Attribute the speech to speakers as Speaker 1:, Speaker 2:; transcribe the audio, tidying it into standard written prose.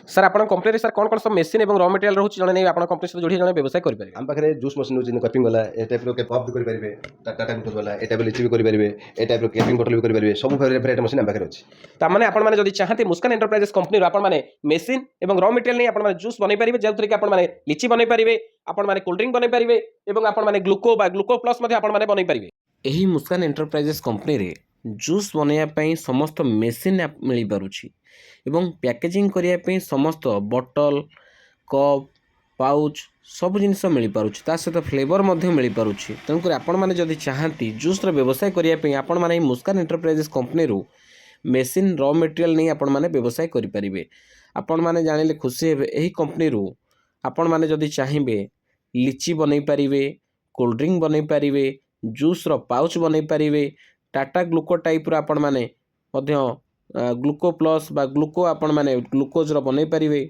Speaker 1: Sir आपन company sir कौन कौन सब मशीन एवं रॉ मटेरियल रहउछि जने नै आपन कंपनी से जोड़ी जने व्यवसाय करि परिबे।
Speaker 2: हम पाखे जूस मशीन होची कपिंग वाला ए टाइप रो के पॉप करि परिबे टाटा ग्लूकोज वाला ए टाइप लिची भी करि परिबे ए टाइप रो कैपिंग बोतल भी करि परिबे सब वेराइटी मशीन हम पाखे अछि।
Speaker 1: ता माने आपन माने जदि चाहते मुस्कान एंटरप्राइजेस कंपनी रो आपन माने मशीन एवं रॉ मटेरियल नै आपन माने जूस बनै परिबे जेतरि कि आपन माने लिची बनै परिबे आपन माने कोल्ड ड्रिंक बनै परिबे एवं आपन माने ग्लूको बा ग्लूको प्लस मध्ये आपन माने बनै परिबे। एही मुस्कान एंटरप्राइजेस कंपनी रे जूस बनैया पई समस्त मशीन मिली पारुछि एवं पैकेजिंग करिया पई समस्त बोतल कप पाउच सब जिनस मिल पारुछि ता सहित फ्लेवर मध्य मिल पारुछि। तेणुकर आपण मैंने जदि चाहती जूसर व्यवसाय करने आपण मैंने मुस्कान एंटरप्राइजेस कंपनी रू मेसीन रॉ मटेरियल नहीं आपण मैंने व्यवसाय करेंगे। आपण मैंने जानिले खुशी हे यही कंपनी रू आपण मैंने जदि चाहिए लिची बन पारे कोल्ड ड्रिंक बन पारे जूसर पाउच बन पारे टाटा ग्लूको टाइप आपण मैंने ग्लूको प्लस बा ग्लूको आपण मैंने ग्लूकोज बन पारे